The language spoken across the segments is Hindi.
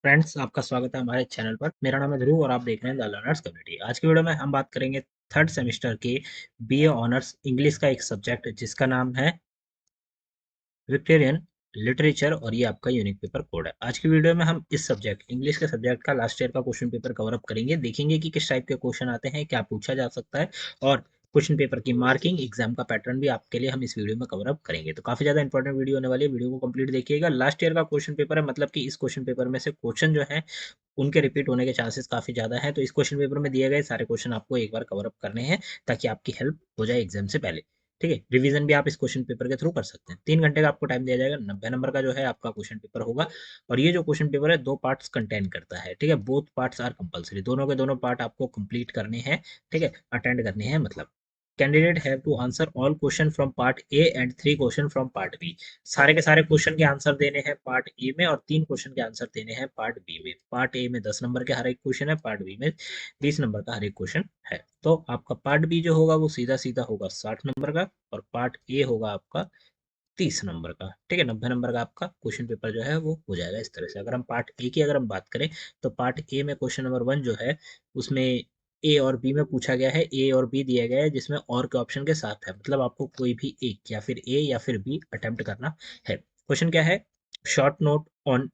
फ्रेंड्स, आपका स्वागत है हमारे चैनल पर। मेरा नाम है ध्रुव और आप देख रहे हैं द लर्नर्स कम्युनिटी। आज की वीडियो में हम बात करेंगे थर्ड सेमेस्टर के बीए ऑनर्स इंग्लिश का एक सब्जेक्ट जिसका नाम है विक्टोरियन लिटरेचर और ये आपका यूनिक पेपर कोड है। आज की वीडियो में हम इस सब्जेक्ट इंग्लिश के सब्जेक्ट का लास्ट ईयर का क्वेश्चन पेपर कवर अप करेंगे, देखेंगे कि किस टाइप के क्वेश्चन आते हैं, क्या पूछा जा सकता है और क्वेश्चन पेपर की मार्किंग एग्जाम का पैटर्न भी आपके लिए हम इस वीडियो में कवर अप करेंगे। तो काफी ज्यादा इंपॉर्टेंट वीडियो होने वाली है, वीडियो को कंप्लीट देखिएगा। लास्ट ईयर का क्वेश्चन पेपर है, मतलब कि इस क्वेश्चन पेपर में से क्वेश्चन जो है उनके रिपीट होने के चांसेस काफी ज्यादा हैं। तो इस क्वेश्चन पेपर में दिए गए सारे क्वेश्चन आपको एक बार कवर अप करने हैं ताकि आपकी हेल्प हो जाए एग्जाम से पहले। ठीक है, रिवीजन भी आप इस क्वेश्चन पेपर के थ्रू कर सकते हैं। 3 घंटे का आपको टाइम दिया जाएगा। 90 नंबर का जो है आपका क्वेश्चन पेपर होगा और ये जो क्वेश्चन पेपर है 2 पार्ट्स कंटेन करता है। ठीक है, बोथ पार्ट्स आर कंपलसरी, दोनों के दोनों पार्ट आपको कंप्लीट करने हैं। ठीक है, अटेंड करने हैं। मतलब candidate have to answer all question from part A and 3 question from part B. सारे के सारे क्वेश्चन के आंसर देने हैं पार्ट ए में और 3 क्वेश्चन के आंसर देने हैं पार्ट बी में। पार्ट ए में 10 नंबर के हर एक क्वेश्चन है, पार्ट बी में 20 नंबर का हर एक क्वेश्चन है। तो आपका पार्ट बी जो होगा वो सीधा सीधा होगा 60 नंबर का और पार्ट ए होगा आपका 30 नंबर का। ठीक है, 90 नंबर का आपका क्वेश्चन पेपर जो है वो हो जाएगा इस तरह से। अगर हम पार्ट ए की अगर हम बात करें तो पार्ट ए में क्वेश्चन नंबर 1 जो है उसमें ए और बी में पूछा गया है, ए और बी दिया गया है जिसमें और के ऑप्शन के साथ है, मतलब आपको कोई भी एक या फिर ए या फिर बी अटेम्प्ट करना है। क्वेश्चन क्या है? Short note on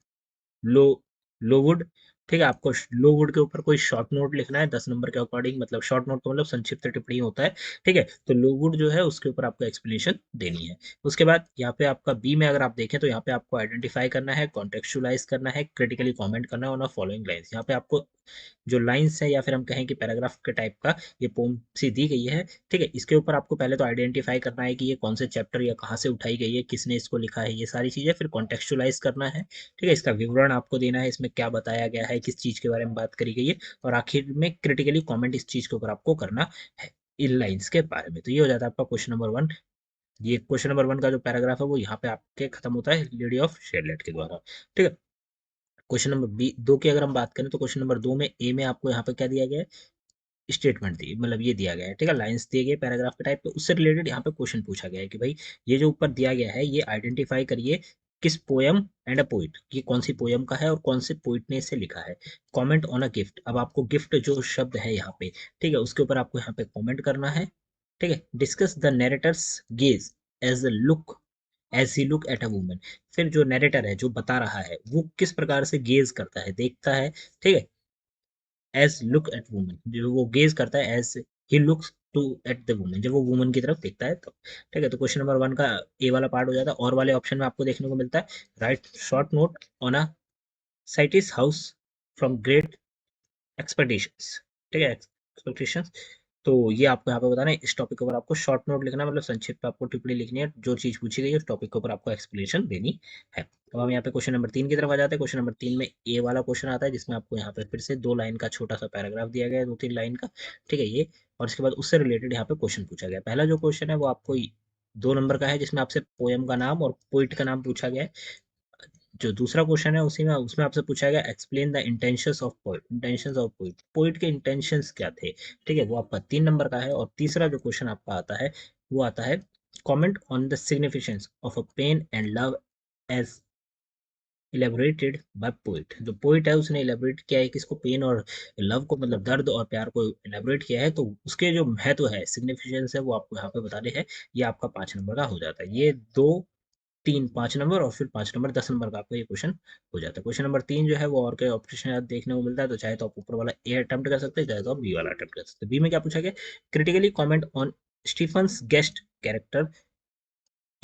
low Lowood. ठीक है, आपको लोवुड के ऊपर कोई शॉर्ट नोट लिखना है 10 नंबर के अकॉर्डिंग। मतलब शॉर्ट नोट का मतलब संक्षिप्त टिप्पणी होता है। ठीक है, तो लोवुड जो है उसके ऊपर आपको एक्सप्लेनेशन देनी है। उसके बाद यहाँ पे आपका बी में अगर आप देखें तो यहाँ पे आपको आइडेंटिफाई करना है, कॉन्टेक्चुअलाइज करना है, क्रिटिकली कमेंट करना है ऑन फॉलोइंग लाइंस। यहाँ पे आपको जो लाइंस है या फिर हम कहें कि पैराग्राफ के टाइप का ये पोम सी दी गई है। ठीक है, इसके ऊपर आपको पहले तो आइडेंटिफाई करना है कि ये कौन से चैप्टर या कहाँ से उठाई गई है, किसने इसको लिखा है, ये सारी चीजें। फिर कॉन्टेक्चुअलाइज करना है। ठीक है, इसका विवरण आपको देना है, इसमें क्या बताया गया है, किस चीज के बारे में बात करी गई है और आखिर में क्रिटिकली कमेंट इस चीज के ऊपर आपको करना है इन लाइंस के बारे में। तो ये हो जाता है आपका क्वेश्चन नंबर 1। ये क्वेश्चन नंबर 1 का जो पैराग्राफ है वो यहाँ पे आपके खत्म होता है लेडी ऑफ शेरलेट के द्वारा। ठीक है, क्वेश्चन नंबर बी 2 की अगर हम बात करें तो क्वेश्चन नंबर 2 में ए में आपको यहाँ पे क्या दिया गया है? स्टेटमेंट दी, मतलब ये दिया गया है। ठीक है, लाइंस दिए गए पैराग्राफ के टाइप पे, उससे रिलेटेड यहाँ पे क्वेश्चन पूछा गया है कि भाई ये जो ऊपर दिया गया है ये आइडेंटिफाई करिए किस पोयम एंड अ पोइट, ये कौन सी पोयम का है और कौन से पोइट ने इसे लिखा है। कमेंट ऑन अ गिफ्ट, अब आपको गिफ्ट जो शब्द है यहाँ पे, ठीक है, उसके ऊपर आपको यहाँ पे कमेंट करना है। ठीक है, discuss the narrator's gaze as a look as he look at a woman. फिर जो नरेटर है जो बता रहा है वो किस प्रकार से गेज करता है, देखता है। ठीक है, एज लुक एट वुमन, जो वो गेज करता है as he looks to at the woman, जब वो वुमन की तरफ देखता है तो। ठीक है, तो क्वेश्चन नंबर 1 का ए वाला पार्ट हो जाता है। और वाले ऑप्शन में आपको देखने को मिलता है right short note on a साइटिस house from great expectations. ठीक है, एक्सपेक्टेशंस। तो ये आपको यहाँ पे बताना है, इस टॉपिक के ऊपर आपको शॉर्ट नोट लिखना है, मतलब संक्षिप्त में आपको टिप्पणी लिखनी है, जो चीज पूछी गई है उस टॉपिक के ऊपर आपको एक्सप्लेनेशन देनी है। अब हम यहाँ पे क्वेश्चन नंबर 3 की तरफ आ जाते हैं। क्वेश्चन नंबर 3 में ए वाला क्वेश्चन आता है जिसमें आपको यहाँ पे फिर से 2 लाइन का छोटा सा पैराग्राफ दिया गया है, 2-3 लाइन का। ठीक है, ये और इसके बाद उससे रिलेटेड यहाँ पे क्वेश्चन पूछा गया है। पहला जो क्वेश्चन है वो आपको 2 नंबर का है जिसमें आपसे पोयम का नाम और पोइट का नाम पूछा गया है। जो दूसरा क्वेश्चन है उसी में उसमें आपसे पूछा गया explain the intentions of poet, intentions of poet, poet के इंटेंशंस क्या थे। ठीक है, वो आपका 3 नंबर का है। और तीसरा जो क्वेश्चन आपका आता है वो आता है comment on the significance of a pain and love as elaborated by poet. जो पोइट है उसने इलेबोरेट किया है किसको? पेन और लव को, मतलब दर्द और प्यार को इलेबोरेट किया है। तो उसके जो महत्व है, सिग्निफिकेंस है, वो आपको यहाँ पे बताने हैं। ये आपका 5 नंबर का हो जाता है। ये दो 3 5 नंबर और फिर 5 नंबर 10 नंबर का आपका ये क्वेश्चन हो जाता है। क्वेश्चन नंबर 3 जो है वो और के ऑप्शन देखने को मिलता है, तो चाहे तो आप ऊपर वाला ए अटेम्प्ट कर सकते हैं, चाहे तो आप बी वाला अटेम्प्ट कर सकते हैं। बी में क्या पूछा गया? Critically comment on Stephen's guest character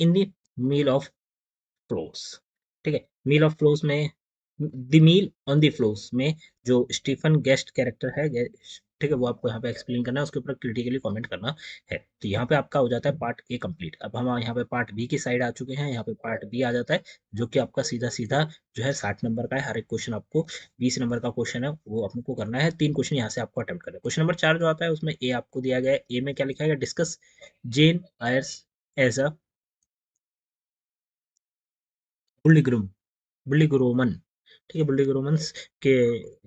in the meal of floors. ठीक है, मील ऑफ फ्लोस में the meal on the floors में जो स्टीफन गेस्ट कैरेक्टर है, ठीक है, वो आपको यहाँ पे एक्सप्लेन करना है, उसके ऊपर क्रिटिकली कमेंट करना है। तो यहाँ पे आपका हो जाता है पार्ट ए कंप्लीट। अब हम यहाँ पे पार्ट बी की साइड आ चुके हैं। यहाँ पे पार्ट बी आ जाता है जो कि आपका सीधा सीधा जो है 60 नंबर का है। हर एक क्वेश्चन आपको 20 नंबर का क्वेश्चन है वो आपको करना है। 3 क्वेश्चन यहाँ से आपको अटेम्प्ट करना है। क्वेश्चन नंबर 4 जो आता है उसमें ए आपको दिया गया है। ए में क्या लिखा है? Discuss Jane Eyre's as a Bildungsroman Bildungsroman. ठीक है, बुल्लीग्रोमन्स के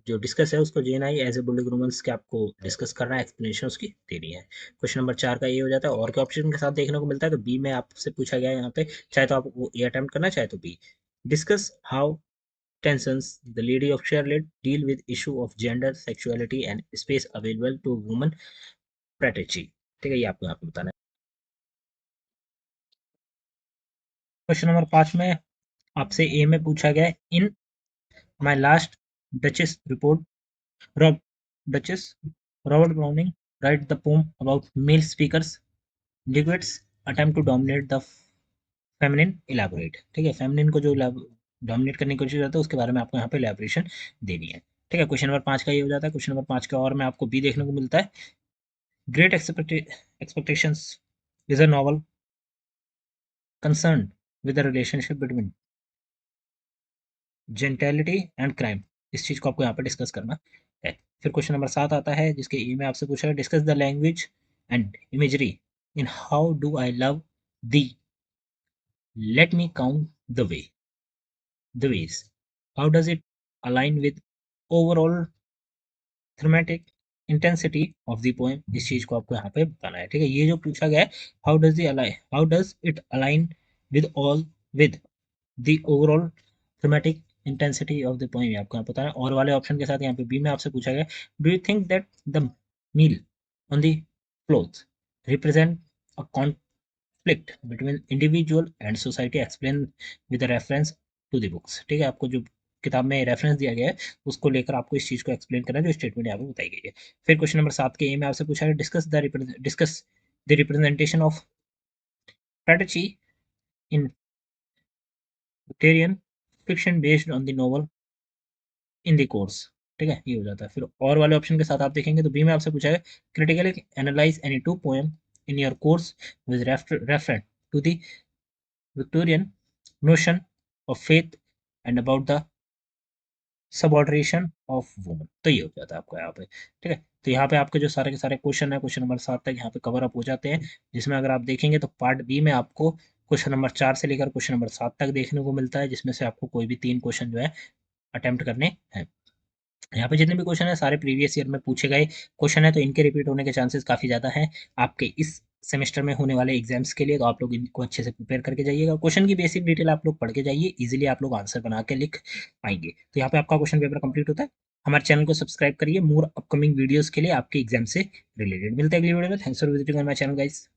जो डिस्कस है उसको जेएनआई एज ए बुल्लीग्रोमन्स के आपको डिस्कस करना है, एक्सप्लेनेशन उसकी देनी है। क्वेश्चन नंबर 4 का ये हो जाता है। और के ऑप्शन के साथ देखने को मिलता है, तो बी में आपसे पूछा गया है यहाँ पे, चाहे तो आप वो ए अटेम्प्ट करना चाहे तो B. Discuss how tensions, the Lady of Charlotte deal with issue of gender, sexuality and space available to women strategy। ठीक है, ये आपको यहाँ पे बताना है। क्वेश्चन नंबर 5 में आपसे ए में पूछा गया है, in my last duchess report rob duchess Robert Browning write the poem about male speaker's liquids attempt to dominate the feminine elaborate. ठीक है, फेमिनिन को जो डोमिनेट करने की कोशिश करता है उसके बारे में आपको यहाँ पे इलेबोरेशन देनी है। ठीक है, क्वेश्चन नंबर 5 का ये हो जाता है। क्वेश्चन नंबर 5 का और में आपको बी देखने को मिलता है, Great Expectations is a novel concern with the relationship between gentility and crime. इस चीज को आपको यहाँ पे डिस्कस करना है। फिर क्वेश्चन नंबर 7 आता है जिसके ई में आपसे पूछा है, discuss the language and imagery in how do I love the, let me count the ways, how does it align with overall thematic intensity of the poem. इस चीज को आपको यहाँ पे बताना है। ठीक है, ये जो पूछा गया है, how does it align with all with the overall thematic intensity of the poem, आपको यहाँ बताना है। और वाले ऑप्शन के साथ यहाँ पे बी में आपसे पूछा गया, do you think that the meal on the cloth represent a conflict between individual and society explain with a reference to the books। ठीक है, आपको जो किताब में रेफरेंस दिया गया है उसको लेकर आपको इस चीज को एक्सप्लेन करना है जो स्टेटमेंट यहाँ पे बताई गई है। फिर क्वेश्चन नंबर 7 के ए में आपसे पूछा है, discuss the representation of strategy in Victorian fiction based on the novel in the course. ठीक है, ये हो जाता है। फिर और वाले ऑप्शन के साथ आप देखेंगे तो बी में आपसे पूछा है, critically analyse any two poem in your course with reference to the Victorian notion of faith and about the subordination of woman. तो ये हो जाता है आपको यहाँ पे। ठीक है, तो यहाँ पे आपके जो सारे के सारे क्वेश्चन है क्वेश्चन नंबर 7 तक यहाँ पे कवर अप हो जाते हैं, जिसमें अगर आप देखेंगे तो पार्ट बी में आपको क्वेश्चन नंबर 4 से लेकर क्वेश्चन नंबर 7 तक देखने को मिलता है, जिसमें से आपको कोई भी 3 क्वेश्चन जो है अटेम्प्ट करने हैं। यहाँ पे जितने भी क्वेश्चन है सारे प्रीवियस ईयर में पूछे गए क्वेश्चन है, तो इनके रिपीट होने के चांसेस काफी ज्यादा हैं आपके इस सेमेस्टर में होने वाले एग्जाम्स के लिए। तो आप लोग इनको अच्छे से प्रिपेयर करके जाइएगा, क्वेश्चन की बेसिक डिटेल आप लोग पढ़ के जाइए, इजीली आप लोग आंसर बना के लिख पाएंगे। तो यहाँ पे आपका क्वेश्चन पेपर कंप्लीट होता है। हमारे चैनल को सब्सक्राइब करिए मोर अपकमिंग वीडियोस के लिए आपके एग्जाम से रिलेटेड। मिलते हैं अगली वीडियो में। Thanks for visiting my channel guys.